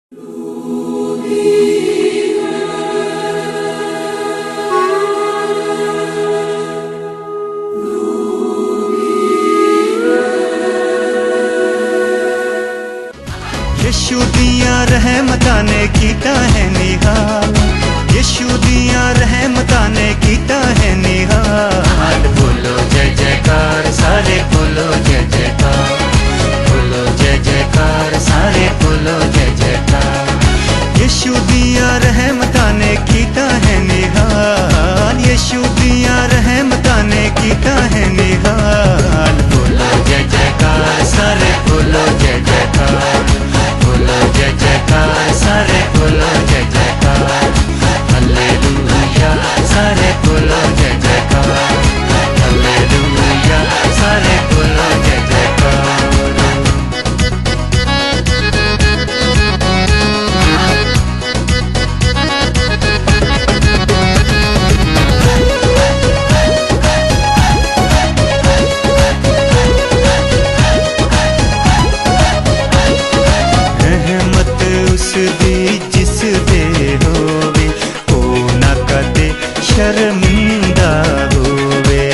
यीशु दिया रहमतां ने कीता है निहाल, यीशु दिया रहमतां ने कीता है निहाल। बोलो जय जयकार सारे, बोलो जय जयकार, बोलो जय जयकार सारे, बोलो जय जयकार। यीशु दिया रहमतां ने कीता है निहाल, यीशु दिया रहमतां ने कीता है निहाल। बोलो जय जयकार सारे, बोलो जय जयकार, बोलो जय जयकार सारे, बोलो जय जयकार। हालेलुया सारे, बोलो जय जयकार, हालेलुया सारे, बोलो जय जयकार। रहमत उस दी जिस दे होवे, ओ ना कदे शर्मिंदा होवे।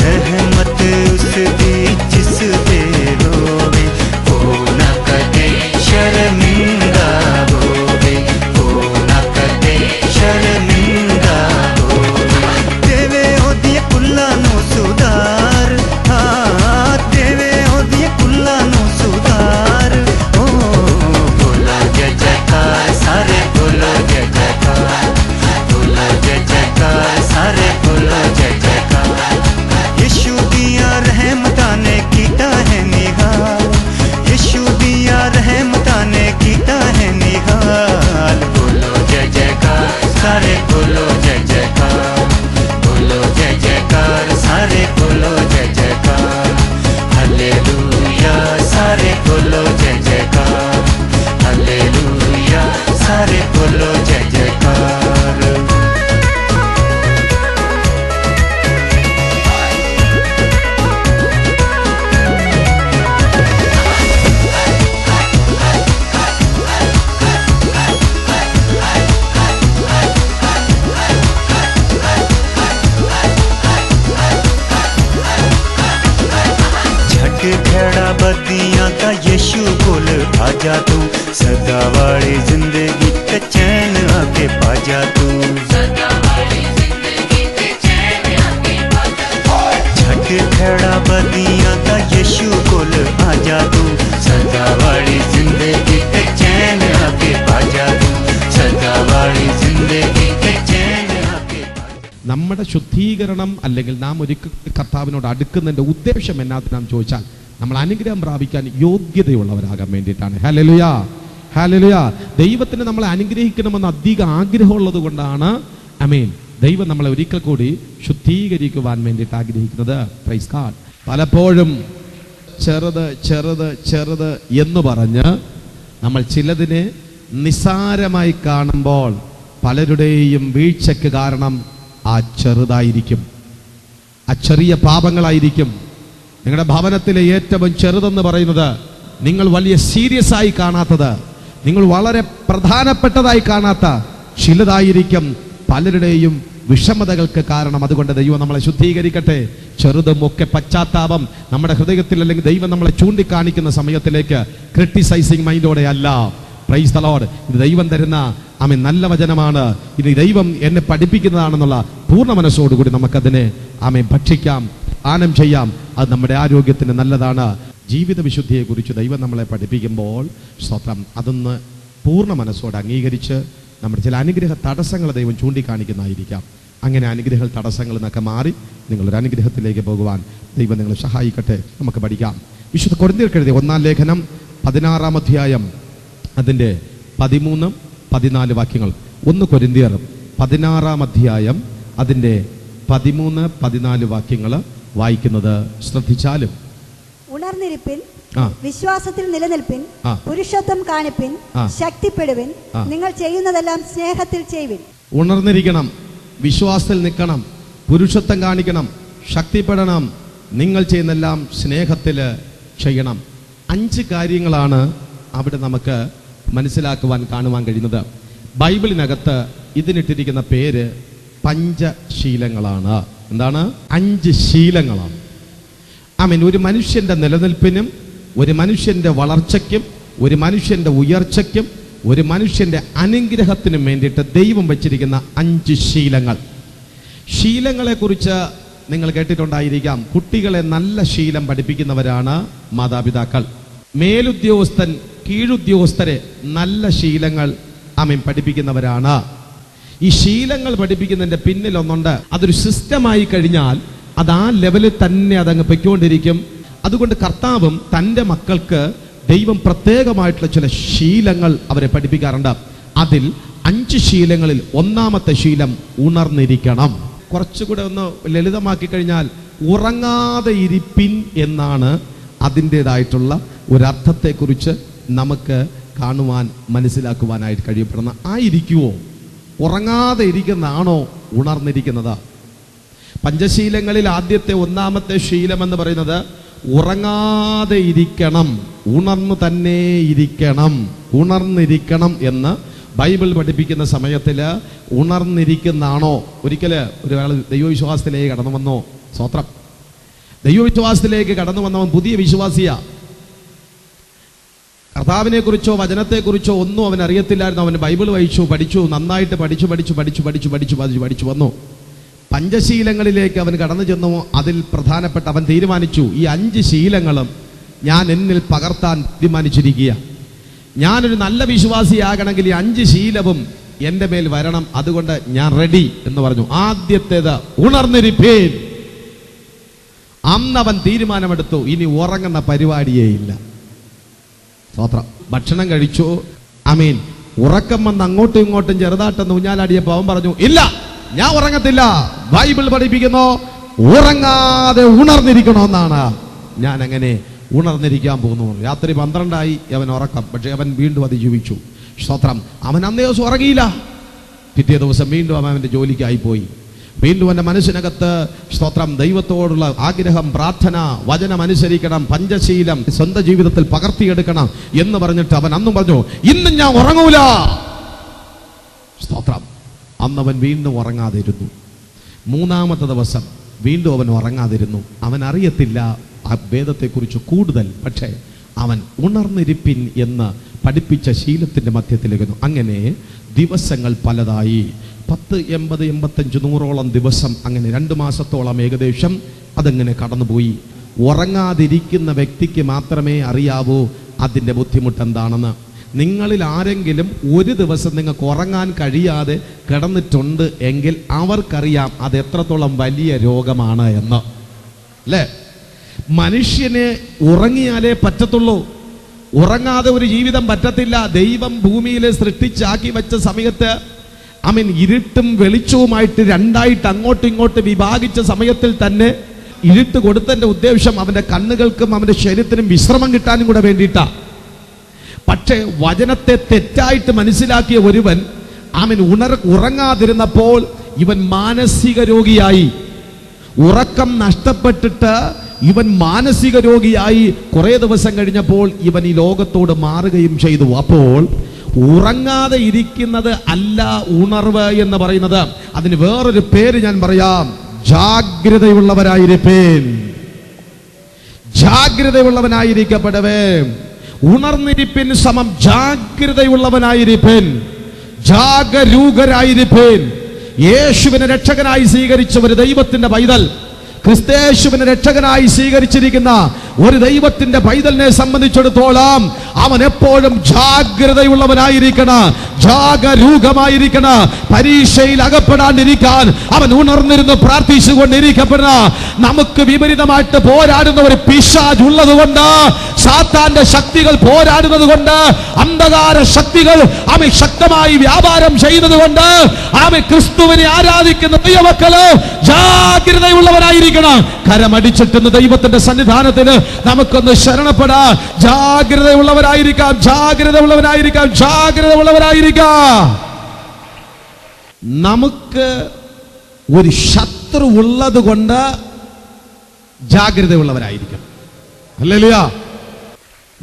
रहमत उस दी जिस दे होवे, ओ ना कदे शर्मिंदा होवे, ओ ना कदे शर्मिंदा होवे। देवे ओदियां कुल्लां नूं सुधार, हाँ देवे ओदियां कुल्लां नूं सुधार। ओ बोलो जय जयकार सारे, बोलो जय जयकार, बोलो जय जयकार सारे, बोलो जय जयकार। यीशु दिया रहमतां ने कीता है निहाल, यीशु दिया रहमतां ने कीता है निहाल। बोलो जय जयकार सारे, बोलो जय जयकार, बोलो जय जयकार सारे, बोलो जय जयकार। हालेलुया सारे, बोलो जय जयकार, हालेलुया सारे, बोलो जय जयकार। झट खड़ा बदियां का यीशु बोल आजा तू, सदा वाली जिंदगी का चैन आके पाजा तू। झट खड़ा बदियां का यीशु बोल आजा तू, सदा वाली जिंदगी का चैन आके पाजा तू, सदा वाली जिंदगी का चैन आके पाजा। നമ്മുടെ ശുദ്ധീകരണം അല്ലെങ്കിൽ നാം ഒരിക്കൽ കർത്താവിനോട് അടുക്കുന്നതിൻ്റെ ഉദ്ദേശം എന്നാത്തിനാന്ന് ചോദിച്ചാൽ നമ്മൾ അനുഗ്രഹം പ്രാപിക്കാൻ യോഗ്യതയുള്ളവരാകാൻ വേണ്ടിയിട്ടാണ്. ഹല്ലേലൂയാ, ഹല്ലേലൂയാ. ദൈവത്തിന് നമ്മളെ അനുഗ്രഹിക്കണമെന്ന് അധിക ആഗ്രഹമുള്ളത് കൊണ്ടാണ് ആമേൻ ദൈവം നമ്മളെ ഒരിക്കൽ കൂടി ശുദ്ധീകരിക്കുവാൻ വേണ്ടിയിട്ട് ആഗ്രഹിക്കുന്നത്. Praise God. പലപ്പോഴും ചെറുത് ചെറുത് ചെറുത് എന്ന് പറഞ്ഞ് നമ്മൾ ചിലതിനെ നിസ്സാരമായി കാണുമ്പോൾ പലരുടെയും വീഴ്ചയ്ക്ക് കാരണം ആ ചെറുതായിരിക്കും, ആ ചെറിയ പാപങ്ങളായിരിക്കും. നിങ്ങളുടെ ഭവനത്തിലെ ഏറ്റവും ചെറുതെന്ന് പറയുന്നത് നിങ്ങൾ വലിയ സീരിയസ് ആയി കാണാത്തത്, നിങ്ങൾ വളരെ പ്രധാനപ്പെട്ടതായി കാണാത്ത ചിലതായിരിക്കും പലരുടെയും വിഷമതകൾക്ക് കാരണം. അതുകൊണ്ട് ദൈവം നമ്മളെ ശുദ്ധീകരിക്കട്ടെ. ചെറുതും ഒക്കെ പശ്ചാത്താപം നമ്മുടെ ഹൃദയത്തിൽ അല്ലെങ്കിൽ ദൈവം നമ്മളെ ചൂണ്ടിക്കാണിക്കുന്ന സമയത്തിലേക്ക് ക്രിട്ടിസൈസിങ് മൈൻഡോടെ അല്ല. Praise the Lord. ഇത് ദൈവം തരുന്ന ആമേൻ നല്ല വചനമാണ്. ഇത് ദൈവം എന്നെ പഠിപ്പിക്കുന്നതാണെന്നുള്ള പൂർണ്ണ മനസ്സോടുകൂടി നമുക്കതിനെ ആമേൻ ഭക്ഷിക്കാം, പാനം ചെയ്യാം. അത് നമ്മുടെ ആരോഗ്യത്തിന് നല്ലതാണ്. ജീവിത വിശുദ്ധിയെക്കുറിച്ച് ദൈവം നമ്മളെ പഠിപ്പിക്കുമ്പോൾ സ്തോത്രം അതൊന്ന് പൂർണ്ണ മനസ്സോടെ അംഗീകരിച്ച് നമ്മുടെ ചില അനുഗ്രഹ തടസ്സങ്ങൾ ദൈവം ചൂണ്ടിക്കാണിക്കുന്നതായിരിക്കാം. അങ്ങനെ അനുഗ്രഹ തടസ്സങ്ങൾ നിന്നൊക്കെ മാറി നിങ്ങളൊരു അനുഗ്രഹത്തിലേക്ക് പോകുവാൻ ദൈവം നിങ്ങളെ സഹായിക്കട്ടെ. നമുക്ക് പഠിക്കാം. വിശുദ്ധ കൊരിന്ത്യർക്ക് എഴുതിയ 1-ാം ലേഖനം 16-ാം അധ്യായം അതിൻ്റെ 13-14 വാക്യങ്ങൾ. 1 കൊരിന്ത്യർ 16-ാം അധ്യായം അതിൻ്റെ 13-14 വാക്യങ്ങൾ വായിക്കുന്നത് ശ്രദ്ധിച്ചാലും. ഉണർന്നിരിപ്പിൻ, വിശ്വാസത്തിൽ നിലനിൽപ്പിൻ, പുരുഷത്വം കാണിപ്പിൻ, ശക്തിപ്പെടുവിൻ, നിങ്ങൾ ചെയ്യുന്നതെല്ലാം സ്നേഹത്തിൽ ചെയ്യുവിൻ. ഉണർന്നിരിക്കണം, വിശ്വാസത്തിൽ നിൽക്കണം, പുരുഷത്വം കാണിക്കണം, ശക്തിപ്പെടണം. നിങ്ങൾ ചെയ്യുന്നെല്ലാം സ്നേഹത്തിൽ ചെയ്യണം. 5 കാര്യങ്ങളാണ് അവിടെ നമുക്ക് മനസ്സിലാക്കുവാൻ കാണുവാൻ കഴിയുന്നത്. ബൈബിളിനകത്ത് ഇതിനിട്ടിരിക്കുന്ന പേര് പഞ്ചശീലങ്ങളാണ്. എന്താണ്? 5 ശീലങ്ങളാണ്. ഒരു മനുഷ്യന്റെ നിലനിൽപ്പിനും, ഒരു മനുഷ്യന്റെ വളർച്ചയ്ക്കും, ഒരു മനുഷ്യന്റെ ഉയർച്ചയ്ക്കും, ഒരു മനുഷ്യന്റെ അനുഗ്രഹത്തിനും വേണ്ടിയിട്ട് ദൈവം വച്ചിരിക്കുന്ന 5 ശീലങ്ങൾ. ശീലങ്ങളെക്കുറിച്ച് നിങ്ങൾ കേട്ടിട്ടുണ്ടായിരിക്കാം. കുട്ടികളെ നല്ല ശീലം പഠിപ്പിക്കുന്നവരാണ് മാതാപിതാക്കൾ. മേലുദ്യോഗസ്ഥൻ കീഴുദ്യോഗസ്ഥരെ നല്ല ശീലങ്ങൾ പഠിപ്പിക്കുന്നവരാണ്. ഈ ശീലങ്ങൾ പഠിപ്പിക്കുന്നതിന്റെ പിന്നിൽ ഒന്നുണ്ട്. അതൊരു സിസ്റ്റമായി കഴിഞ്ഞാൽ അത് ആ ലെവലിൽ തന്നെ അതങ്ങ് പൊയ്ക്കൊണ്ടിരിക്കും. അതുകൊണ്ട് കർത്താവും തൻ്റെ മക്കൾക്ക് ദൈവം പ്രത്യേകമായിട്ടുള്ള ചില ശീലങ്ങൾ അവരെ പഠിപ്പിക്കാറുണ്ട്. അതിൽ 5 ശീലങ്ങളിൽ ഒന്നാമത്തെ ശീലം ഉണർന്നിരിക്കണം. കുറച്ചുകൂടെ ഒന്ന് ലളിതമാക്കി കഴിഞ്ഞാൽ ഉറങ്ങാതെ ഇരിപ്പിൻ എന്നാണ് അതിൻ്റെതായിട്ടുള്ള ഒരർത്ഥത്തെക്കുറിച്ച് നമുക്ക് കാണുവാൻ മനസ്സിലാക്കുവാനായിട്ട് കഴിയപ്പെടുന്ന. ആയിരിക്കുവോ? ഉറങ്ങാതെ ഇരിക്കുന്നതാണോ ഉണർന്നിരിക്കുന്നത്? പഞ്ചശീലങ്ങളിൽ ആദ്യത്തെ ഒന്നാമത്തെ ശീലം എന്ന് പറയുന്നത് ഉറങ്ങാതെ ഇരിക്കണം, ഉണർന്നു തന്നെ ഇരിക്കണം. ഉണർന്നിരിക്കണം എന്ന് ബൈബിൾ പഠിപ്പിക്കുന്ന സമയത്തിൽ ഉണർന്നിരിക്കുന്നതാണോ? ഒരിക്കല് ഒരാൾ ദൈവവിശ്വാസത്തിലേക്ക് കടന്നു വന്നോ? സ്തോത്രം. ദൈവവിശ്വാസത്തിലേക്ക് കടന്നു വന്നവൻ പുതിയ വിശ്വാസിയാ. കർത്താവിനെ കുറിച്ചോ വചനത്തെക്കുറിച്ചോ ഒന്നും അവൻ അറിയത്തില്ലായിരുന്നു. അവൻ ബൈബിൾ പഠിച്ചു, നന്നായിട്ട് പഠിച്ചു വന്നു. പഞ്ചശീലങ്ങളിലേക്ക് അവൻ കടന്നു ചെന്നു. അതിൽ പ്രധാനപ്പെട്ട അവൻ തീരുമാനിച്ചു, ഈ 5 ശീലങ്ങളും ഞാൻ എന്നിൽ പകർത്താൻ തീരുമാനിച്ചിരിക്കുക. ഞാനൊരു നല്ല വിശ്വാസിയാകണമെങ്കിൽ ഈ 5 ശീലവും എൻ്റെ മേൽ വരണം. അതുകൊണ്ട് ഞാൻ റെഡി എന്ന് പറഞ്ഞു. ആദ്യത്തേത് ഉണർന്നിരിപ്പേൻ. അന്നവൻ തീരുമാനമെടുത്തു, ഇനി ഉറങ്ങുന്ന പരിപാടിയേ ഇല്ല. സ്തോത്രം. ഭക്ഷണം കഴിച്ചു. ഉറക്കം വന്ന് അങ്ങോട്ടും ഇങ്ങോട്ടും ചെറുതാട്ടെന്ന് ഊഞ്ഞാലാടിയപ്പോൾ അവൻ പറഞ്ഞു, ഇല്ല, ഞാൻ ഉറങ്ങത്തില്ല. ബൈബിൾ പഠിപ്പിക്കുന്നു ഉറങ്ങാതെ ഉണർന്നിരിക്കണമെന്നാണ്. ഞാൻ അങ്ങനെ ഉണർന്നിരിക്കാൻ പോകുന്നു. രാത്രി 12 അവൻ ഉറക്കം. പക്ഷെ അവൻ വീണ്ടും അതിജീവിച്ചു. സ്തോത്രം. അവൻ അന്നേ ദിവസം ഉറങ്ങിയില്ല. പിറ്റേ ദിവസം വീണ്ടും അവൻ്റെ ജോലിക്കായി പോയി. വീണ്ടും എൻ്റെ മനസ്സിനകത്ത് സ്തോത്രം ദൈവത്തോടുള്ള ആഗ്രഹം, പ്രാർത്ഥന, വചനം അനുസരിക്കണം, പഞ്ചശീലം സ്വന്തം ജീവിതത്തിൽ പകർത്തിയെടുക്കണം എന്ന് പറഞ്ഞിട്ട് അവൻ അന്നും പറഞ്ഞു, ഇന്നും ഞാൻ ഉറങ്ങൂല. സ്തോത്രം. അന്നവൻ വീണ്ടും ഉറങ്ങാതിരുന്നു. 3-ാമത്തെ ദിവസം വീണ്ടും അവൻ ഉറങ്ങാതിരുന്നു. അവൻ അറിയത്തില്ല ആ വേദത്തെക്കുറിച്ച് കൂടുതൽ. പക്ഷേ അവൻ ഉണർന്നിരിപ്പിൻ എന്ന് പഠിപ്പിച്ച ശീലത്തിന്റെ മധ്യത്തിലേക്കുന്നു. അങ്ങനെ ദിവസങ്ങൾ പലതായി. 10, 80, 85, 100ഓളം ദിവസം, അങ്ങനെ 2 മാസത്തോളം ഏകദേശം അതങ്ങനെ കടന്നുപോയി. ഉറങ്ങാതിരിക്കുന്ന വ്യക്തിക്ക് മാത്രമേ അറിയാവൂ അതിൻ്റെ ബുദ്ധിമുട്ട് എന്താണെന്ന്. നിങ്ങളിൽ ആരെങ്കിലും ഒരു ദിവസം നിങ്ങൾക്ക് ഉറങ്ങാൻ കഴിയാതെ കിടന്നിട്ടുണ്ട് എങ്കിൽ അവർക്കറിയാം അത് എത്രത്തോളം വലിയ രോഗമാണ് എന്ന്. അല്ലേ? മനുഷ്യന് ഉറങ്ങിയാലേ പറ്റത്തുള്ളൂ. ഉറങ്ങാതെ ഒരു ജീവിതം പറ്റത്തില്ല. ദൈവം ഭൂമിയിലെ സൃഷ്ടിച്ചാക്കി വെച്ച സമയത്ത് ഇരുട്ടും വെളിച്ചവുമായിട്ട് 2ആയിട്ട് അങ്ങോട്ടും ഇങ്ങോട്ട് വിഭാഗിച്ച സമയത്തിൽ തന്നെ ഇരുട്ട് കൊടുത്തതിന്റെ ഉദ്ദേശം അവന്റെ കണ്ണുകൾക്കും അവന്റെ ശരീരത്തിനും വിശ്രമം കിട്ടാനും കൂടെ വേണ്ടിയിട്ടാ. പക്ഷേ വചനത്തെ തെറ്റായിട്ട് മനസ്സിലാക്കിയ ഒരുവൻ ഉറങ്ങാതിരുന്നപ്പോൾ ഇവൻ മാനസിക രോഗിയായി. ഉറക്കം നഷ്ടപ്പെട്ടിട്ട് ഇവൻ മാനസിക രോഗിയായി. കുറെ ദിവസം കഴിഞ്ഞപ്പോൾ ഇവൻ ഈ ലോകത്തോട് മാറുകയും ചെയ്തു. അപ്പോൾ ഉറങ്ങാതെ ഇരിക്കുന്നത് അല്ല ഉണർവ് എന്ന് പറയുന്നത്. അതിന് വേറൊരു പേര് ഞാൻ പറയാം, ജാഗ്രതയുള്ളവരായിരിപ്പേൻ. ജാഗ്രതയുള്ളവനായിരിക്കപ്പെടവേ. ഉണർന്നിരിപ്പിൻ സമം ജാഗ്രതയുള്ളവനായിരിപ്പേൻ, ജാഗരൂകരായിരിപ്പേൻ. യേശുവിനെ രക്ഷകനായി സ്വീകരിച്ച ഒരു ദൈവത്തിന്റെ പൈതൽ, ക്രിസ്തയേശുവിനെ രക്ഷകനായി സ്വീകരിച്ചിരിക്കുന്ന ഒരു ദൈവത്തിന്റെ പൈതലിനെ സംബന്ധിച്ചിടത്തോളം അവൻ എപ്പോഴും ജാഗ്രതയുള്ളവനായിരിക്കണം, ജാഗരൂകമായിരിക്കണം. പരീക്ഷയിൽ അകപ്പെടാണ്ടിരിക്കാൻ അവൻ ഉണർന്നിരുന്ന് പ്രാർത്ഥിച്ചുകൊണ്ടിരിക്കപ്പെടണം. നമുക്ക് വിപരീതമായിട്ട് പോരാടുന്ന ഒരു പിശാച് ഉള്ളത് കൊണ്ട്, സാത്താന്റെ ശക്തികൾ പോരാടുന്നത് കൊണ്ട്, അന്ധകാര ശക്തികൾ ശക്തമായി വ്യാപാരം ചെയ്യുന്നത് കൊണ്ട് ക്രിസ്തുവിനെ ആരാധിക്കുന്ന ദൈവമക്കള് ജാഗ്രതയുള്ളവരായിരിക്കണം. കരമടിച്ചിട്ടുന്ന ദൈവത്തിന്റെ സന്നിധാനത്തിന് നമുക്കൊന്ന് ശരണപ്പെടാം. ജാഗ്രതയുള്ളവരായിരിക്കാം, ജാഗ്രതയുള്ളവരായിരിക്കാം, ജാഗ്രതയുള്ളവരായിരിക്കാം. നമുക്ക് ഒരു ശത്രു ഉള്ളത് കൊണ്ട് ജാഗ്രതയുള്ളവരായിരിക്കും. ഹല്ലേലൂയ.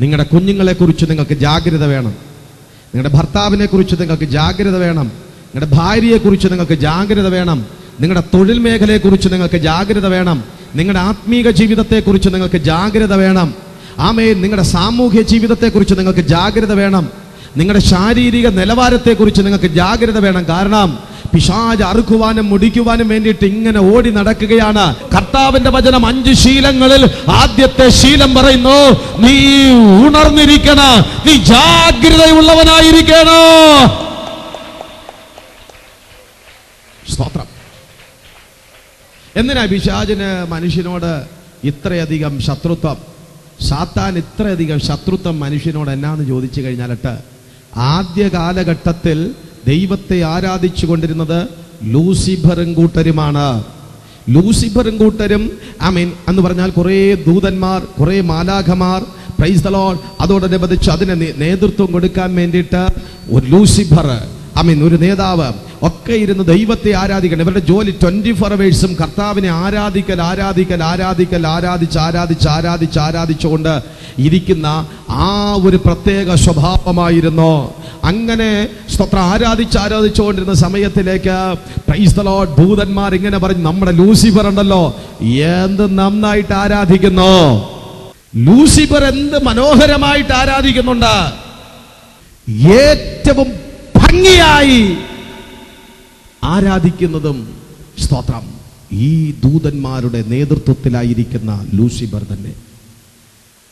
നിങ്ങളുടെ കുഞ്ഞുങ്ങളെക്കുറിച്ച് നിങ്ങൾക്ക് ജാഗ്രത വേണം. നിങ്ങളുടെ ഭർത്താവിനെ കുറിച്ച് നിങ്ങൾക്ക് ജാഗ്രത വേണം. നിങ്ങളുടെ ഭാര്യയെക്കുറിച്ച് നിങ്ങൾക്ക് ജാഗ്രത വേണം. നിങ്ങളുടെ തൊഴിൽ മേഖലയെക്കുറിച്ച് നിങ്ങൾക്ക് ജാഗ്രത വേണം. നിങ്ങളുടെ ആത്മീക ജീവിതത്തെക്കുറിച്ച് നിങ്ങൾക്ക് ജാഗ്രത വേണം. ആമേൻ. നിങ്ങളുടെ സാമൂഹ്യ ജീവിതത്തെക്കുറിച്ച് നിങ്ങൾക്ക് ജാഗ്രത വേണം. നിങ്ങളുടെ ശാരീരിക നിലവാരത്തെക്കുറിച്ച് നിങ്ങൾക്ക് ജാഗ്രത വേണം. കാരണം പിശാച് അറുക്കുവാനും മുടിക്കുവാനും വേണ്ടിയിട്ട് ഇങ്ങനെ ഓടി നടക്കുകയാണ്. കർത്താവിന്റെ വചനം 5 ശീലങ്ങളിൽ ആദ്യത്തെ ശീലം പറയുന്നു, നീ ഉണർന്നിരിക്കണ, നീ ജാഗ്രതയുള്ളവനായിരിക്കണ. സ്തോത്രം. എന്തിനാ പിശാചിന് മനുഷ്യനോട് ഇത്രയധികം ശത്രുത്വം? സാത്താൻ ഇത്രയധികം ശത്രുത്വം മനുഷ്യനോട് എന്നാന്ന് ചോദിച്ചു കഴിഞ്ഞാലിട്ട്, ആദ്യ കാലഘട്ടത്തിൽ ദൈവത്തെ ആരാധിച്ചു കൊണ്ടിരുന്നത് ലൂസിഫറും കൂട്ടരുമാണ്. ലൂസിഫറും കൂട്ടരും എന്ന് പറഞ്ഞാൽ കുറേ ദൂതന്മാർ, കുറേ മാലാഖമാർ, പ്രൈസ് ദി ലോർഡ്, അതോടനുബന്ധിച്ച് അതിന് നേതൃത്വം കൊടുക്കാൻ വേണ്ടിയിട്ട് ഒരു ലൂസിഫർ, ഒരു നേതാവ് ഒക്കെ ഇരുന്ന് ദൈവത്തെ ആരാധിക്കണം. ഇവരുടെ ജോലി 24 hours കർത്താവിനെ ആരാധിച്ചുകൊണ്ട് ഇരിക്കുന്ന ആ ഒരു പ്രത്യേക സ്വഭാവമായിരുന്നു. അങ്ങനെ സ്തോത്രം ആരാധിച്ചുകൊണ്ടിരുന്ന സമയത്തിലേക്ക് പ്രൈസ് ദി ലോർഡ് ദൂതന്മാർ ഇങ്ങനെ പറഞ്ഞു, നമ്മുടെ ലൂസിഫർ ഉണ്ടല്ലോ എന്ത് നന്നായിട്ട് ആരാധിക്കുന്നു, ലൂസിഫർ എന്ത് മനോഹരമായിട്ട് ആരാധിക്കുന്നുണ്ട്, ഏറ്റവും ഭംഗിയായി ആരാധിക്കുന്നതും സ്തോത്രം ഈ ദൂതന്മാരുടെ നേതൃത്വത്തിലായിരിക്കുന്ന ലൂസിഫർ തന്നെ.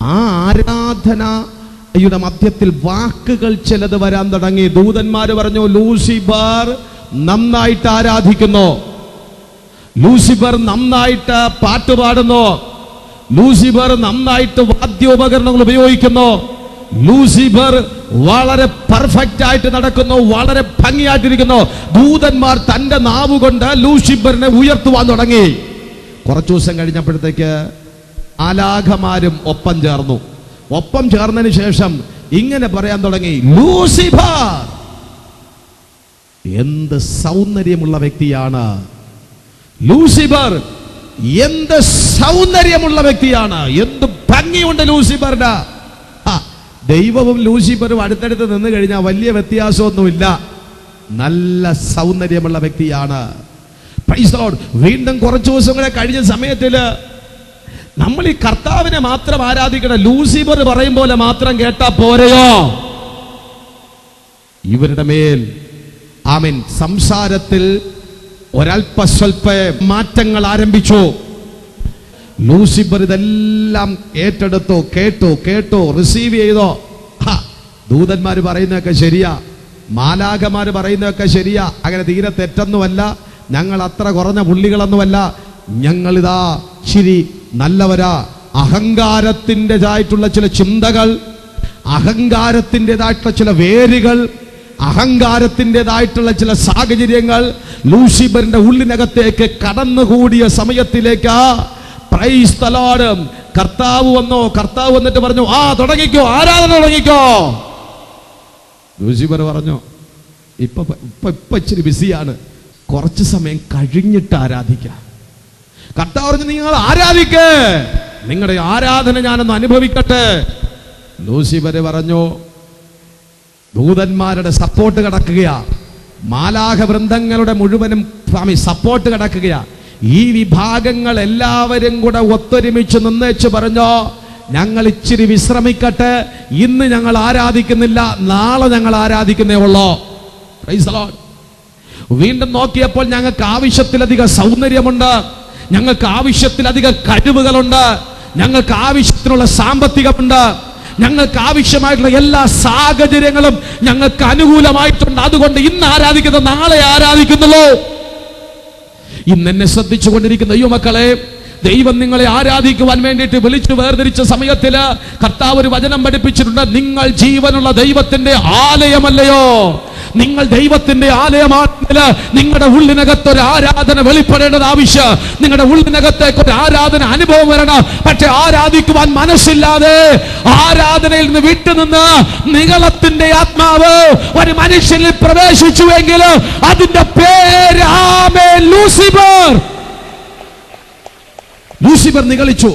ആ ആരാധനയുടെ മധ്യത്തിൽ വാക്കുകൾ ചിലത് വരാൻ തുടങ്ങി. ദൂതന്മാര് പറഞ്ഞു, ലൂസിഫർ നന്നായിട്ട് ആരാധിക്കുന്നു, ലൂസിഫർ നന്നായിട്ട് പാട്ടുപാടുന്നു, ലൂസിഫർ നന്നായിട്ട് വാദ്യോപകരണങ്ങൾ ഉപയോഗിക്കുന്നു, ലൂസിഫർ വളരെ പെർഫെക്റ്റ് ആയിട്ട് നടക്കുന്നു, വളരെ ഭംഗിയായിട്ടിരിക്കുന്നു. ദൂതന്മാർ തന്റെ നാവുകൊണ്ട് ലൂസിഫറിനെ ഉയർത്തുവാൻ തുടങ്ങി. കുറച്ചു ദിവസം കഴിഞ്ഞപ്പോഴത്തേക്ക് മാലാഖമാരും ഒപ്പം ചേർന്നു. ഒപ്പം ചേർന്നതിന് ശേഷം ഇങ്ങനെ പറയാൻ തുടങ്ങി, ലൂസിഫർ എന്ത് സൗന്ദര്യമുള്ള വ്യക്തിയാണ്, ലൂസിഫർ എന്ത് സൗന്ദര്യമുള്ള വ്യക്തിയാണ്, എന്ത് ഭംഗിയുണ്ട് ലൂസിഫറിന്. ദൈവവും ലൂസിഫറും അടുത്തടുത്ത് നിന്ന് കഴിഞ്ഞാൽ വലിയ വ്യത്യാസമൊന്നുമില്ല, നല്ല സൗന്ദര്യമുള്ള വ്യക്തിയാണ്. Praise the Lord. വീണ്ടും കുറച്ചു ദിവസം കൂടെ കഴിഞ്ഞ സമയത്തിൽ നമ്മൾ ഈ കർത്താവിനെ മാത്രം ആരാധിക്കണം, ലൂസിഫർ പറയും പോലെ മാത്രം കേട്ടാ പോരെയോ? ഇവരുടെ മേൽ സംസാരത്തിൽ ഒരല്പസ്വല്പ മാറ്റങ്ങൾ ആരംഭിച്ചു. ലൂസിഫർ ഇതെല്ലാം ഏറ്റെടുത്തു, കേട്ടു, റിസീവ് ചെയ്തോ. ദൂതന്മാര് പറയുന്നതൊക്കെ ശരിയാ, മാലാഖമാര് പറയുന്നതൊക്കെ ശരിയാ, അങ്ങനെ തീരെ തെറ്റൊന്നുമല്ല, ഞങ്ങൾ അത്ര കുറഞ്ഞ പുള്ളികളൊന്നുമല്ല, ഞങ്ങളിതാ ശരി നല്ലവരാ. അഹങ്കാരത്തിൻ്റെതായിട്ടുള്ള ചില ചിന്തകൾ, അഹങ്കാരത്തിൻ്റെതായിട്ടുള്ള ചില വേരുകൾ, അഹങ്കാരത്തിൻ്റെതായിട്ടുള്ള ചില സാഹചര്യങ്ങൾ ലൂസിഫറിന്റെ ഉള്ളിനകത്തേക്ക് കടന്നുകൂടിയ സമയത്തിലേക്ക് പ്രൈസ് ദി ലോർഡ് കർത്താവ് വന്നു. കർത്താവ് വന്നിട്ട് പറഞ്ഞു, തുടങ്ങിക്കോ, ആരാധന തുടങ്ങിക്കോ. ലൂസിഫർ പറഞ്ഞു, ഇപ്പൊ ഇച്ചിരി ബിസിയാണ്, കുറച്ച് സമയം കഴിഞ്ഞിട്ട് ആരാധിക്കാം. കർത്താവ് പറഞ്ഞു, നിങ്ങൾ ആരാധിക്കേ, നിങ്ങളുടെ ആരാധന ഞാനൊന്ന് അനുഭവിക്കട്ടെ. ലൂസിഫർ പറഞ്ഞു, ദൂതന്മാരുടെ സപ്പോർട്ട് കിടക്കുകയാ, മാലാഖ വൃന്ദങ്ങളുടെ മുഴുവനും സപ്പോർട്ട് കിടക്കുകയാ. ഈ വിഭാഗങ്ങൾ എല്ലാവരും കൂടെ ഒത്തൊരുമിച്ച് നിന്നേച്ച് പറഞ്ഞോ, ഞങ്ങൾ ഇച്ചിരി വിശ്രമിക്കട്ടെ, ഇന്ന് ഞങ്ങൾ ആരാധിക്കുന്നില്ല, നാളെ ഞങ്ങൾ ആരാധിക്കുന്നേ ഉള്ളൂ. Praise the Lord. വീണ്ടും നോക്കിയപ്പോൾ ഞങ്ങൾക്ക് ആവശ്യത്തിലധികം സൗന്ദര്യമുണ്ട്, ഞങ്ങൾക്ക് ആവശ്യത്തിലധികം കഴിവുകളുണ്ട്, ഞങ്ങൾക്ക് ആവശ്യത്തിനുള്ള സാമ്പത്തികമുണ്ട്, ഞങ്ങൾക്ക് ആവശ്യമായിട്ടുള്ള എല്ലാ സാഹചര്യങ്ങളും ഞങ്ങൾക്ക് അനുകൂലമായിട്ടുണ്ട്. അതുകൊണ്ട് ഇന്ന് ആരാധിക്കുന്നത് നാളെ ആരാധിക്കുന്നുള്ളൂ. ഇന്ന് എന്നെ ശ്രദ്ധിച്ചു കൊണ്ടിരിക്കുന്ന യുവമക്കളെ, ദൈവം നിങ്ങളെ ആരാധിക്കുവാൻ വേണ്ടിയിട്ട് വിളിച്ചു വേർതിരിച്ച സമയത്തിൽ കർത്താവ് ഒരു വചനം പഠിപ്പിച്ചിട്ടുണ്ട്, നിങ്ങൾ ജീവനുള്ള ദൈവത്തിന്റെ ആലയമല്ലയോ? നിങ്ങൾ ദൈവത്തിന്റെ ആലയമാണെങ്കിൽ നിങ്ങളുടെ ഉള്ളിനകത്ത് ഒരു ആരാധന വെളിപ്പെടേണ്ടത് ആവശ്യം. നിങ്ങളുടെ ഉള്ളിനകത്തേക്ക് ഒരു ആരാധന അനുഭവം വരണം. പക്ഷെ ആരാധിക്കുവാൻ മനസ്സില്ലാതെ ആരാധനയിൽ നിന്ന് വിട്ടുനിന്ന് നിഗളത്തിന്റെ ആത്മാവ് ഒരു മനുഷ്യനിൽ പ്രവേശിച്ചുവെങ്കിൽ അതിന്റെ പേര് ലൂസിഫർ. ലൂസിഫർ നിഗളിച്ചു.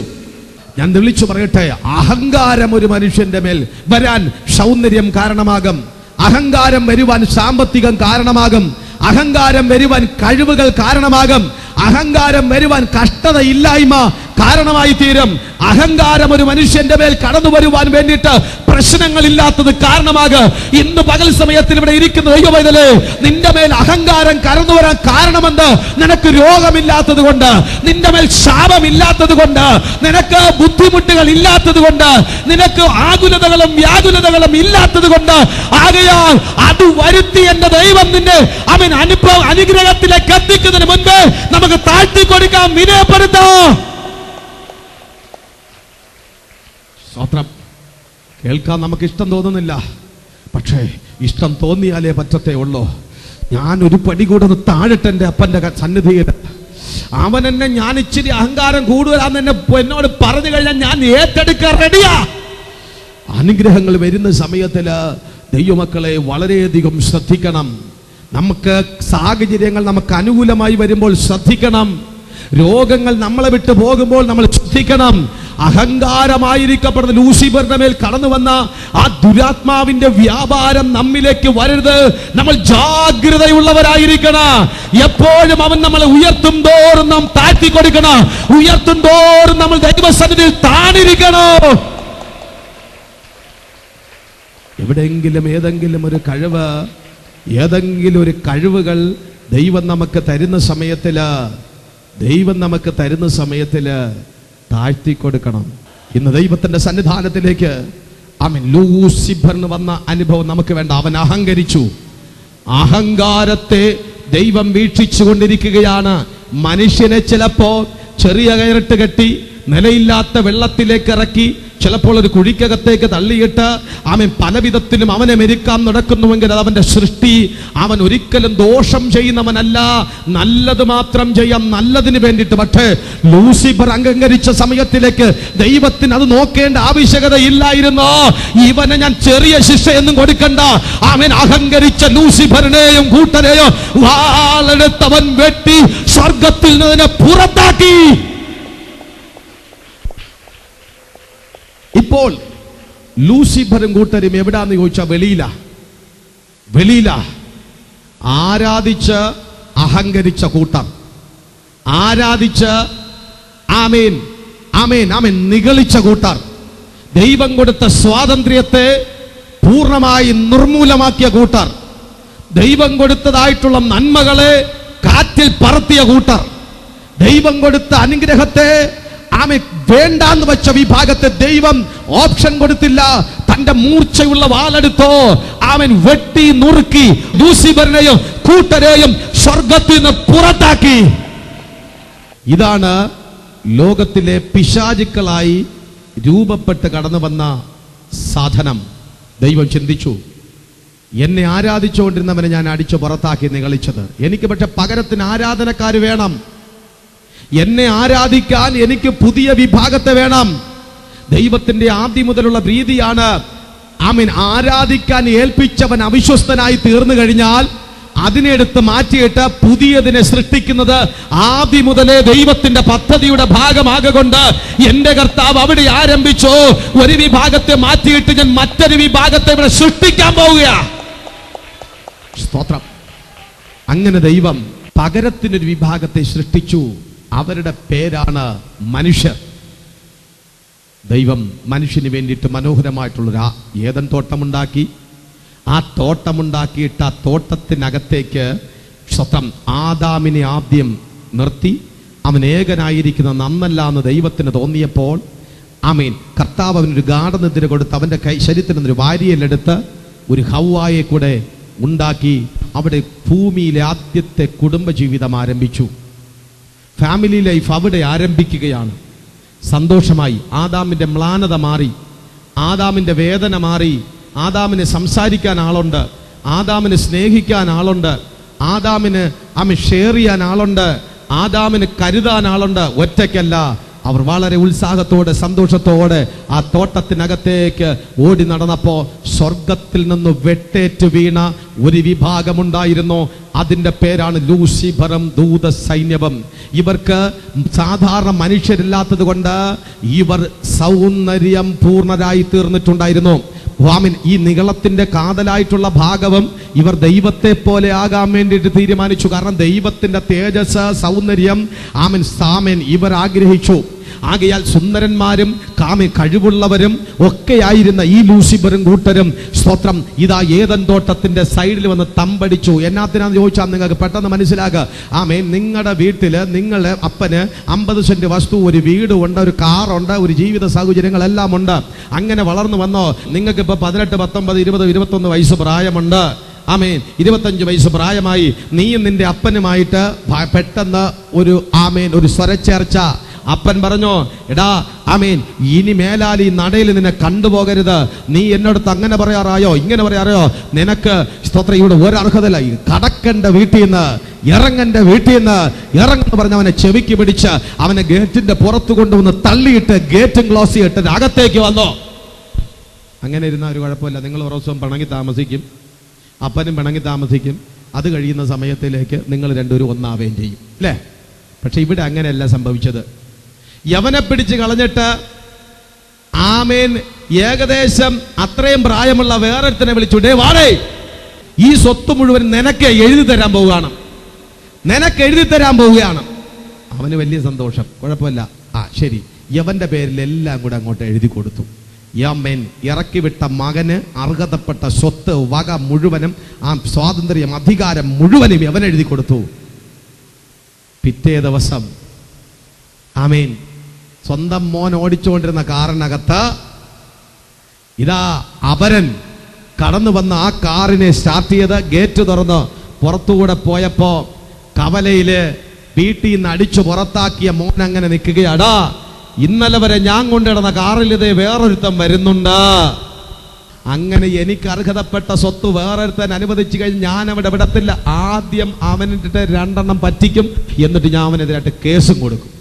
ഞാൻ വിളിച്ചു പറയട്ടെ, അഹങ്കാരം ഒരു മനുഷ്യന്റെ മേൽ വരാൻ സൗന്ദര്യം കാരണമാകും, അഹങ്കാരം വരുവാൻ സാമ്പത്തികം കാരണമാകും, അഹങ്കാരം വരുവാൻ കഴിവുകൾ കാരണമാകും, അഹങ്കാരം വരുവാൻ കഷ്ടതയില്ലായ്മ കാരണമായി തീരും. അഹങ്കാരം ഒരു മനുഷ്യന്റെ മേൽ കടന്നു വരുവാൻ വേണ്ടിയിട്ട് പ്രശ്നങ്ങളില്ലാത്തത് കാരണമാകും. ഇന്ന് പകൽ സമയത്തിൽ ഇവിടെ ഇരിക്കുന്ന ദൈവമൈതലേ, നിന്റെ മേൽ അഹങ്കാരം കടന്നു വരാൻ കാരണമെന്ത്? നിനക്ക് രോഗമില്ലാത്തത് കൊണ്ട്, നിന്റെ മേൽ ശാപമില്ലാത്തത് കൊണ്ട്, നിനക്ക് ബുദ്ധിമുട്ടുകൾ ഇല്ലാത്തത് കൊണ്ട്, നിനക്ക് ആകുലതകളും വ്യാകുലതകളും ഇല്ലാത്തത് കൊണ്ട്. ആകയാൽ അത് വരുത്തി എന്റെ ദൈവം നിന്നെ അവൻ അനുഗ്രഹത്തിലേക്ക് എത്തിക്കുന്നതിന് മുൻപ് നമുക്ക് താഴ്ത്തി കൊടുക്കാം, വിനയപ്പെടുത്താം. സ്തോത്രം. കേൾക്കാൻ നമുക്ക് ഇഷ്ടം തോന്നുന്നില്ല, പക്ഷേ ഇഷ്ടം തോന്നിയാലേ പറ്റത്തേ ഉള്ളൂ. ഞാൻ ഒരു പടി കൂടെ ഒന്ന് താഴട്ടെ എൻ്റെ അപ്പൻ്റെ സന്നിധിയിൽ. അവൻ എന്നെ, ഞാൻ ഇച്ചിരി അഹങ്കാരം കൂടുതലാന്ന് എന്നോട് പറഞ്ഞു കഴിഞ്ഞാൽ ഞാൻ ഏറ്റെടുക്കാൻ റെഡിയാ. അനുഗ്രഹങ്ങൾ വരുന്ന സമയത്തിൽ ദൈവമക്കളെ വളരെയധികം ശ്രദ്ധിക്കണം. നമുക്ക് സാഹചര്യങ്ങൾ നമുക്ക് അനുകൂലമായി വരുമ്പോൾ ശ്രദ്ധിക്കണം. രോഗങ്ങൾ നമ്മളെ വിട്ടു പോകുമ്പോൾ നമ്മൾ ശ്രദ്ധിക്കണം. അഹങ്കാരമായിരിക്കപ്പെടുന്ന ലൂസിഫറിന്റെ മേൽ കടന്നു വന്ന ആ ദുരാത്മാവിന്റെ വ്യാപാരം നമ്മിലേക്ക് വരരുത്. നമ്മൾ ജാഗ്രതയുള്ളവരായിരിക്കണം. എപ്പോഴും അവൻ നമ്മളെ ഉയർത്തും തോറും നാം താഴ്ത്തി കൊടുക്കണം. ഉയർത്തും തോറും നമ്മൾ ദൈവസന്നിധിയിൽ താണിരിക്കണം. എവിടെയെങ്കിലും ഏതെങ്കിലും ഒരു കഴിവ്, ഏതെങ്കിലും ഒരു കഴിവുകൾ ദൈവം നമുക്ക് തരുന്ന സമയത്തില് താഴ്ത്തി കൊടുക്കണം. ഇന്ന് ദൈവത്തിന്റെ സന്നിധാനത്തിലേക്ക് അവൻ ലൂസിഫറിന് വന്ന അനുഭവം നമുക്ക് വേണ്ട. അവൻ അഹങ്കരിച്ചു. അഹങ്കാരത്തെ ദൈവം വീക്ഷിച്ചു കൊണ്ടിരിക്കുകയാണ്. മനുഷ്യനെ ചിലപ്പോ ചെറിയ കയറിട്ട് കെട്ടി നിലയില്ലാത്ത വെള്ളത്തിലേക്ക് ഇറക്കി, ചിലപ്പോൾ ഒരു കുഴിക്കകത്തേക്ക് തള്ളിയിട്ട് അവൻ പലവിധത്തിലും അവനെ മെരുക്കാൻ നടക്കുന്നുവെങ്കിൽ അത് അവന്റെ സൃഷ്ടി. അവൻ ഒരിക്കലും ദോഷം ചെയ്യുന്നവനല്ല, നല്ലത് മാത്രം ചെയ്യാം, നല്ലതിന് വേണ്ടിയിട്ട്. പക്ഷേ ലൂസിഫർ അഹങ്കരിച്ച സമയത്തിലേക്ക് ദൈവത്തിന് അത് നോക്കേണ്ട ആവശ്യകത ഇല്ലായിരുന്നു. ഇവനെ ഞാൻ ചെറിയ ശിക്ഷയൊന്നും കൊടുക്കണ്ട. അവൻ അഹങ്കരിച്ച ലൂസിഫറിനെയും കൂട്ടരെയും വാളെടുത്തവൻ വെട്ടി സ്വർഗത്തിൽ നിന്ന് പുറത്താക്കി. ഇപ്പോൾ ലൂസിഫറും കൂട്ടരും എവിടാന്ന് ചോദിച്ചാൽ വെളിയില ആരാധിച്ച് അഹങ്കരിച്ച കൂട്ടർ, ആരാധിച്ച് ആമേൻ ആമേൻ ആമേൻ നിഗളിച്ച കൂട്ടർ, ദൈവം കൊടുത്ത സ്വാതന്ത്ര്യത്തെ പൂർണ്ണമായി നിർമൂലമാക്കിയ കൂട്ടർ, ദൈവം കൊടുത്തതായിട്ടുള്ള നന്മകളെ കാറ്റിൽ പറത്തിയ കൂട്ടർ, ദൈവം കൊടുത്ത അനുഗ്രഹത്തെ ആമേൻ വേണ്ടാന്ന് വെച്ച വിഭാഗത്തെ ദൈവം ഓപ്ഷൻ കൊടുത്തില്ല. തന്റെ മൂർച്ചയുള്ള വാളെടുത്തോ അവൻ വെട്ടി നുറുക്കി ലൂസിഫറിനെയും കൂട്ടരെയും സ്വർഗത്തിൽ നിന്ന് പുറത്താക്കി. ഇതാണ് ലോകത്തിലെ പിശാചുക്കളായി രൂപപ്പെട്ട് കടന്നു വന്ന സാധനം. ദൈവം ചിന്തിച്ചു, എന്നെ ആരാധിച്ചുകൊണ്ടിരുന്നവനെ ഞാൻ അടിച്ചു പുറത്താക്കി നിഗളിച്ചത്. എനിക്ക് പക്ഷെ പകരത്തിന് ആരാധനക്കാര് വേണം. എന്നെ ആരാധിക്കാൻ എനിക്ക് പുതിയ വിഭാഗത്തെ വേണം. ദൈവത്തിന്റെ ആദ്യം മുതലുള്ള പ്രീതിയാണ്. ആമേൻ. ആരാധിക്കാൻ ഏൽപ്പിച്ചവൻ അവിശ്വസ്തനായി തീർന്നു കഴിഞ്ഞാൽ അതിനെടുത്ത് മാറ്റിയിട്ട് പുതിയതിനെ സൃഷ്ടിക്കുന്നത് ആദ്യം മുതലേ ദൈവത്തിന്റെ പദ്ധതിയുടെ ഭാഗമാകൊണ്ട് എന്റെ കർത്താവ് അവിടെ ആരംഭിച്ചോ. ഒരു വിഭാഗത്തെ മാറ്റിയിട്ട് ഞാൻ മറ്റൊരു വിഭാഗത്തെ ഇവിടെ സൃഷ്ടിക്കാൻ പോവുക. സ്തോത്രം. അങ്ങനെ ദൈവം പകരത്തിനൊരു വിഭാഗത്തെ സൃഷ്ടിച്ചു. അവരുടെ പേരാണ് മനുഷ്യർ. ദൈവം മനുഷ്യന് വേണ്ടിയിട്ട് മനോഹരമായിട്ടുള്ളൊരു ഏദൻ തോട്ടമുണ്ടാക്കി. ആ തോട്ടമുണ്ടാക്കിയിട്ട് ആ തോട്ടത്തിനകത്തേക്ക് സ്വന്തം ആദാമിനെ ആദ്യം നിർത്തി. അവൻ ഏകനായിരിക്കുന്ന നന്നല്ല എന്ന് ദൈവത്തിന് തോന്നിയപ്പോൾ ആമേൻ കർത്താവ് അവനൊരു ഗാഠനിദ്ര കൊടുത്ത് അവൻ്റെ ശരീരത്തിൽ നിന്നൊരു വാരിയലെടുത്ത് ഒരു ഹവ്വായെ കൂടെ ഉണ്ടാക്കി. അവിടെ ഭൂമിയിലെ ആദ്യത്തെ കുടുംബജീവിതം ആരംഭിച്ചു. ഫാമിലി ലൈഫ് അവിടെ ആരംഭിക്കുകയാണ്. സന്തോഷമായി. ആദാമിൻ്റെ മ്ലാനത മാറി, ആദാമിൻ്റെ വേദന മാറി. ആദാമിന് സംസാരിക്കാൻ ആളുണ്ട്, ആദാമിന് സ്നേഹിക്കാൻ ആളുണ്ട്, ആദാമിന് ഷെയർ ചെയ്യാൻ ആളുണ്ട്, ആദാമിന് കരുതാൻ ആളുണ്ട്. ഒറ്റയ്ക്കല്ല, അവർ വളരെ ഉത്സാഹത്തോടെ സന്തോഷത്തോടെ ആ തോട്ടത്തിനകത്തേക്ക് ഓടി നടന്നപ്പോ സ്വർഗത്തിൽ നിന്ന് വെട്ടേറ്റ് വീണ ഒരു വിഭാഗമുണ്ടായിരുന്നു. അതിൻ്റെ പേരാണ് ലൂസിഫറും ദൂത സൈന്യവും. ഇവർക്ക് സാധാരണ മനുഷ്യരില്ലാത്തത് കൊണ്ട് ഇവർ സൗന്ദര്യം പൂർണ്ണരായി തീർന്നിട്ടുണ്ടായിരുന്നു. ആമേൻ. ഈ നികളത്തിന്റെ കാതലായിട്ടുള്ള ഭാഗവും ഇവർ ദൈവത്തെ പോലെ ആകാൻ വേണ്ടിയിട്ട് തീരുമാനിച്ചു. കാരണം ദൈവത്തിന്റെ തേജസ്, സൗന്ദര്യം, ആമേൻ, സാമേൻ ഇവർ ആഗ്രഹിച്ചു. ആകയാൽ സുന്ദരന്മാരും കഴിവുള്ളവരും ഒക്കെയായിരുന്ന ഈ ലൂസിഫറും കൂട്ടരും സ്തോത്രം ഇതാ ഏദൻ തോട്ടത്തിന്റെ സൈഡിൽ വന്ന് തമ്പടിച്ചു. എന്നാത്തിനാന്ന് ചോദിച്ചാൽ നിങ്ങൾക്ക് പെട്ടെന്ന് മനസ്സിലാക്കുക. ആമേൻ. നിങ്ങളുടെ വീട്ടില് നിങ്ങളുടെ അപ്പന് 50 സെന്റ് വസ്തു, ഒരു വീടുണ്ട്, ഒരു കാറുണ്ട്, ഒരു ജീവിത സാഹചര്യങ്ങളെല്ലാം ഉണ്ട്. അങ്ങനെ വളർന്നു വന്നോ. നിങ്ങൾക്ക് ഇപ്പൊ 18, 19, 20, 21 വയസ്സ് പ്രായമുണ്ട്. ആമേൻ. 25 വയസ്സ് പ്രായമായി. നീയും നിന്റെ അപ്പനുമായിട്ട് പെട്ടെന്ന് ഒരു സ്വരച്ചേർച്ച. അപ്പൻ പറഞ്ഞോ, എടാ ആമേൻ, ഇനി മേലാൽ ഈ നടയിൽ നിന്നെ കണ്ടുപോകരുത്. നീ എന്നോടത്ത് അങ്ങനെ പറയാറായോ, ഇങ്ങനെ പറയാറായോ? നിനക്ക് സ്തോത്രം ഇവിടെ ഒരർഹതയില്ല. കടക്കണ്ട വീട്ടിൽ നിന്ന്, ഇറങ്ങണ്ട വീട്ടിൽ നിന്ന്, ഇറങ്ങെന്ന് പറഞ്ഞ് അവനെ ചെവിക്ക് പിടിച്ച് അവനെ ഗേറ്റിന്റെ പുറത്ത് കൊണ്ടുവന്ന് തള്ളിയിട്ട് ഗേറ്റും ക്ലോസ് ചെയ്തിട്ട് അകത്തേക്ക് വന്നോ. അങ്ങനെ ഇരുന്ന ഒരു കുഴപ്പമില്ല. നിങ്ങൾ ഒരു ദിവസം പിണങ്ങി താമസിക്കും, അപ്പനും പിണങ്ങി താമസിക്കും. അത് കഴിയുന്ന സമയത്തിലേക്ക് നിങ്ങൾ രണ്ടുപേരും ഒന്നാവുകയും ചെയ്യും, അല്ലേ? പക്ഷെ ഇവിടെ അങ്ങനെയല്ല സംഭവിച്ചത്. യവനെ പിടിച്ച് കളഞ്ഞിട്ട് ആമേൻ ഏകദേശം അത്രയും പ്രായമുള്ള വേറൊരുത്തനെ വിളിച്ചു, ഡേ വാടേ, ഈ സ്വത്ത് മുഴുവൻ നിനക്ക് എഴുതി തരാൻ പോവുകയാണ്, നിനക്ക് എഴുതി തരാൻ പോവുകയാണ്. അവന് വലിയ സന്തോഷം. കുഴപ്പമില്ല, ശരി. യവന്റെ പേരിൽ എല്ലാം കൂടെ അങ്ങോട്ട് എഴുതി കൊടുത്തു. യമേൻ ഇറക്കി വിട്ട മകന് അർഹതപ്പെട്ട സ്വത്ത് വക മുഴുവനും, ആ സ്വാതന്ത്ര്യം, അധികാരം മുഴുവനും യവൻ എഴുതി കൊടുത്തു. പിറ്റേ ദിവസം ആമേൻ സ്വന്തം മോൻ ഓടിച്ചുകൊണ്ടിരുന്ന കാറിനകത്ത് ഇതാ അപരൻ കടന്നു വന്ന ആ കാറിനെ സ്റ്റാർട്ട് ചെയ്ത് ഗേറ്റ് തുറന്ന് പുറത്തുകൂടെ പോയപ്പോ കവലയില് വീട്ടിൽ നിന്ന് അടിച്ചു പുറത്താക്കിയ മോൻ അങ്ങനെ നിൽക്കുകയാടാ. ഇന്നലെ വരെ ഞാൻ കൊണ്ടിടുന്ന കാറിൽ ഇതേ വേറൊരുത്തൻ വരുന്നുണ്ട്. അങ്ങനെ എനിക്ക് അർഹതപ്പെട്ട സ്വത്ത് വേറൊരുത്തൻ അനുവദിച്ചു കഴിഞ്ഞ് ഞാൻ അവിടെ വിടത്തില്ല. ആദ്യം അവനിട്ട് 2 എണ്ണം പറ്റിക്കും, എന്നിട്ട് ഞാൻ അവനെതിരായിട്ട് കേസും കൊടുക്കും.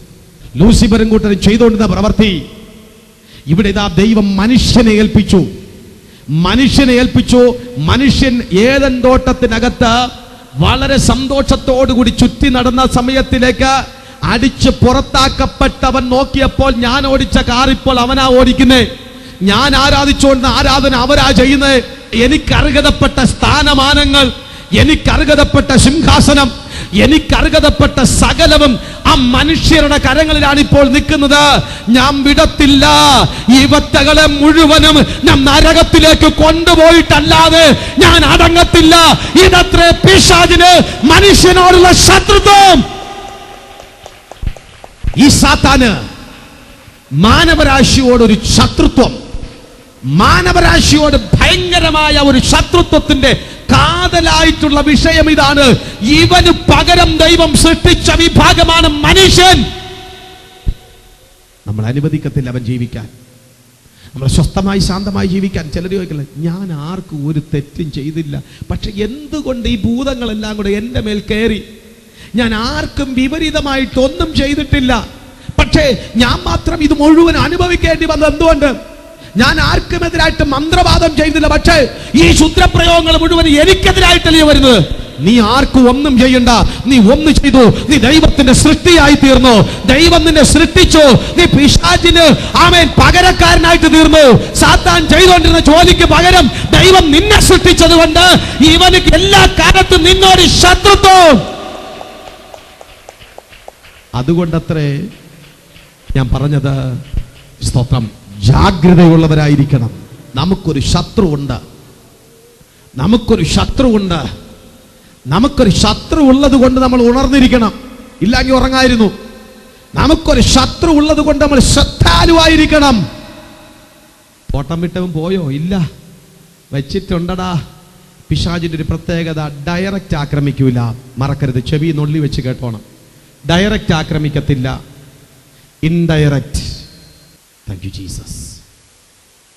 ലൂസിഫറും കൂട്ടരും ചെയ്തുകൊണ്ടിരുന്ന പ്രവൃത്തി ഇവിടെ ഇതാ ദൈവം മനുഷ്യനെ ഏൽപ്പിച്ചു. മനുഷ്യൻ ഏദൻ തോട്ടത്തിനകത്ത് വളരെ സന്തോഷത്തോടുകൂടി ചുറ്റി നടന്ന സമയത്തിലേക്ക് അടിച്ച് പുറത്താക്കപ്പെട്ടവൻ നോക്കിയപ്പോൾ ഞാൻ ഓടിച്ച കാർ ഇപ്പോൾ അവനാ ഓടിക്കുന്നേ. ഞാൻ ആരാധിച്ചുകൊണ്ട ആരാധന അവരാ ചെയ്യുന്നത്. എനിക്കർഹതപ്പെട്ട സ്ഥാനമാനങ്ങൾ, എനിക്കർഹതപ്പെട്ട സിംഹാസനം, എനിക്കർഹതപ്പെട്ട സകലവും ആ മനുഷ്യരുടെ കരങ്ങളിലാണ് ഇപ്പോൾ നിൽക്കുന്നത്. ഞാൻ വിടത്തില്ല. ഈ വത്തകളെ മുഴുവനും ഞാൻ നരകത്തിലേക്ക് കൊണ്ടുപോയിട്ടല്ലാതെ ഞാൻ അടങ്ങത്തില്ല. ഇതത്രേ പിശാചിന് മനുഷ്യനോടുള്ള ശത്രുത്വം. ഈ സാത്താന് മാനവരാശിയോടൊരു ശത്രുത്വം, മാനവരാശിയോട് ഭയങ്കരമായ ഒരു ശത്രുത്വത്തിന്റെ കാതലായിട്ടുള്ള വിഷയം ഇതാണ്. ഇവന് പകരം ദൈവം സൃഷ്ടിച്ച വിഭാഗമാണ് മനുഷ്യൻ. നമ്മൾ അനുവദിക്കത്തില്ല അവൻ ജീവിക്കാൻ, നമ്മൾ സ്വസ്ഥമായി ശാന്തമായി ജീവിക്കാൻ. ചിലർ ചോദിക്കില്ല, ഞാൻ ആർക്കും ഒരു തെറ്റും ചെയ്തില്ല, പക്ഷെ എന്തുകൊണ്ട് ഈ ഭൂതങ്ങളെല്ലാം കൂടെ എൻ്റെ മേൽ കയറി? ഞാൻ ആർക്കും വിപരീതമായിട്ടൊന്നും ചെയ്തിട്ടില്ല, പക്ഷേ ഞാൻ മാത്രം ഇത് മുഴുവൻ അനുഭവിക്കേണ്ടി വന്നത് എന്തുകൊണ്ട്? ഞാൻ ആർക്കുമെതിരായിട്ട് മന്ത്രവാദം ചെയ്തില്ല, പക്ഷേ ഈ ശുദ്രപ്രയോഗങ്ങൾ മുഴുവൻ എനിക്കെതിരായിട്ടല്ലേ വരുന്നത്. നീ ആർക്കും ഒന്നും ചെയ്യണ്ട, നീ ഒന്ന് ചെയ്തു, നീ ദൈവത്തിന്റെ സൃഷ്ടിയായി തീർന്നു. ദൈവം നിന്നെ സൃഷ്ടിച്ചു, നീ പിശാചിന് ആമേൻ പകരക്കാരനായിട്ട് തീർന്നു. സാത്താൻ ചെയ്തുകൊണ്ടിരുന്ന ജോലിക്ക് പകരം ദൈവം നിന്നെ സൃഷ്ടിച്ചത് കൊണ്ട് ഇവന് എല്ലാ കാലത്തും നിന്നോട് ശത്രുത്വം. അതുകൊണ്ടത്രേ ഞാൻ പറഞ്ഞത്, സ്തോത്രം, ജാഗ്രതയുള്ളവരായിരിക്കണം. നമുക്കൊരു ശത്രുവുണ്ട്, നമുക്കൊരു ശത്രു ഉള്ളത് കൊണ്ട് നമ്മൾ ഉണർന്നിരിക്കണം. ഇല്ലെങ്കിൽ ഉറങ്ങായിരുന്നു. നമുക്കൊരു ശത്രു ഉള്ളത് കൊണ്ട് നമ്മൾ ശ്രദ്ധാലുവായിരിക്കണം. ഓട്ടം വിട്ടവൻ പോയോ? ഇല്ല, വെച്ചിട്ടുണ്ടടാ. പിശാചിന്റെ ഒരു പ്രത്യേകത, ഡയറക്റ്റ് ആക്രമിക്കൂല. മറക്കരുത്, ചെവി നൊള്ളി വെച്ച് കേട്ടോണം. ഡയറക്റ്റ് ആക്രമിക്കത്തില്ല, ഇൻഡയറക്റ്റ്. Thank you Jesus.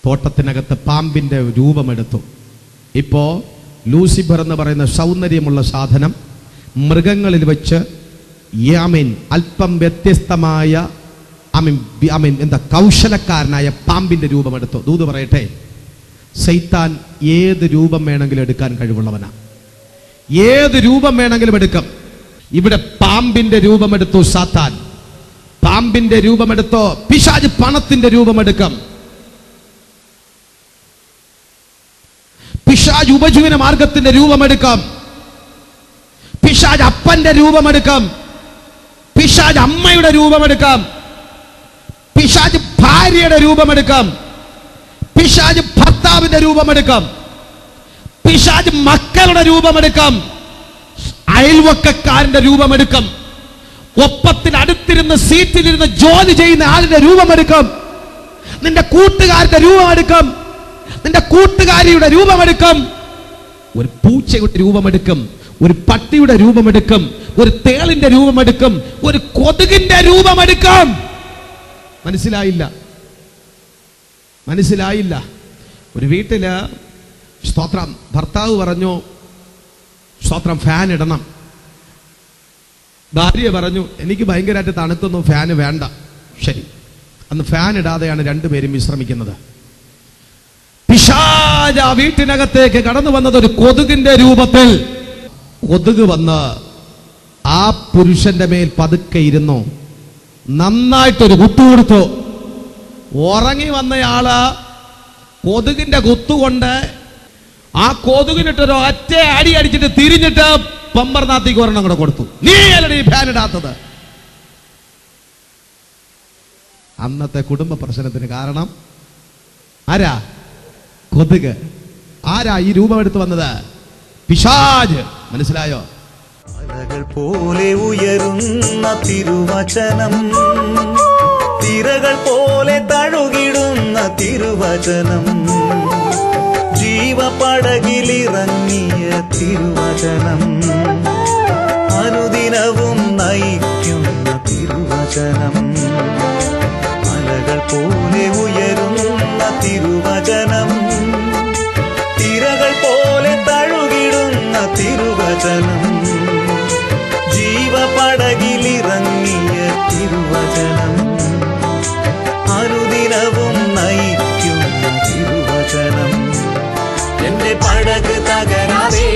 തോട്ടത്തിനകത്ത് പാമ്പിന്റെ രൂപമെടുത്തു. ഇപ്പോ ലൂസിഫർ എന്ന് പറയുന്ന സൗന്ദര്യമുള്ള സാധനം മൃഗങ്ങളിൽ വെച്ച് യാമീൻ അല്പം വ്യത്യസ്തമായ എന്താ കൗശലക്കാരനായ പാമ്പിന്റെ രൂപമെടുത്തു. ദൂത് പറയട്ടെ, സൈത്താൻ ഏത് രൂപം വേണമെങ്കിലും എടുക്കാൻ കഴിവുള്ളവനാ. ഏത് രൂപം വേണമെങ്കിലും എടുക്കും. ഇവിടെ പാമ്പിന്റെ രൂപമെടുത്തു സാത്താൻ. പാമ്പിന്റെ രൂപമെടുത്തോ പിശാച് പണത്തിന്റെ രൂപമെടുക്കും. പിശാച് ഉപജീവന മാർഗത്തിന്റെ രൂപമെടുക്കും. പിശാച് അപ്പന്റെ രൂപമെടുക്കും. പിശാച് അമ്മയുടെ രൂപമെടുക്കും. പിശാച് ഭാര്യയുടെ രൂപമെടുക്കും. പിശാച് ഭർത്താവിന്റെ രൂപമെടുക്കും. പിശാച് മക്കളുടെ രൂപമെടുക്കും. അയൽവക്കക്കാരന്റെ രൂപമെടുക്കും. ഒപ്പത്തിന് അടുത്തിരുന്ന് സീറ്റിലിരുന്ന് ജോലി ചെയ്യുന്ന ആളിന്റെ രൂപമെടുക്കും. നിന്റെ കൂട്ടുകാരുടെ രൂപമെടുക്കും. നിന്റെ കൂട്ടുകാരിയുടെ രൂപമെടുക്കും. ഒരു പൂച്ചയുടെ രൂപമെടുക്കും. ഒരു പട്ടിയുടെ രൂപമെടുക്കും. ഒരു തേളിന്റെ രൂപമെടുക്കും. ഒരു കൊതുകിന്റെ രൂപമെടുക്കും. മനസ്സിലായില്ല. ഒരു വീട്ടില് സ്തോത്രം, ഭർത്താവ് പറഞ്ഞു സ്തോത്രം ഫാൻ ഇടണം. ഭാര്യ പറഞ്ഞു എനിക്ക് ഭയങ്കരമായിട്ട് തണുക്കുന്നു, ഫാന് വേണ്ട. ശരി, അന്ന് ഫാൻ ഇടാതെയാണ് രണ്ടുപേരും വിശ്രമിക്കുന്നത്. പിശാച് ആ വീട്ടിനകത്തേക്ക് കടന്നു വന്നത് ഒരു കൊതുകിന്റെ രൂപത്തിൽ. കൊതുക് വന്ന് ആ പുരുഷന്റെ മേൽ പതുക്കെ ഇരുന്നു, നന്നായിട്ടൊരു കുത്തു കൊടുത്തു. ഉറങ്ങി വന്നയാള് കൊതുകിന്റെ കുത്തുകൊണ്ട് ആ കൊതുകിനിട്ടൊരു ഒറ്റ അടി അടിച്ചിട്ട് തിരിഞ്ഞിട്ട് പമ്പർനാത്തേക്ക് ഒരെണ്ണം കൂടെ കൊടുത്തു. നീ അല്ലടി ഫാൻ ഇടാത്തത്. അന്നത്തെ കുടുംബ പ്രശ്നത്തിന് കാരണം ആരാ? കൊതുക്. ആരാ ഈ രൂപം എടുത്തു വന്നത്? പിശാച്. മനസ്സിലായോ? അലകൾ പോലെ ഉയരുന്ന തിരുവചനം, തിരകൾ പോലെ തഴുകിടുന്ന തിരുവചനം, ജീവപടകിലിറങ്ങിയ തിരുവചനം, അനുദിനവും നയിക്കുന്ന തിരുവചനം. അലകൾ പോലെ ഉയരുന്ന തിരുവചനം, തിരകൾ പോലെ തഴുകിടുന്ന തിരുവചനം, ജീവപടകിലിറങ്ങിയ തിരുവചനം, അനുദിനവും നയിക്കുന്ന തിരുവചനം. എന്റെ പടക് തകരാതെ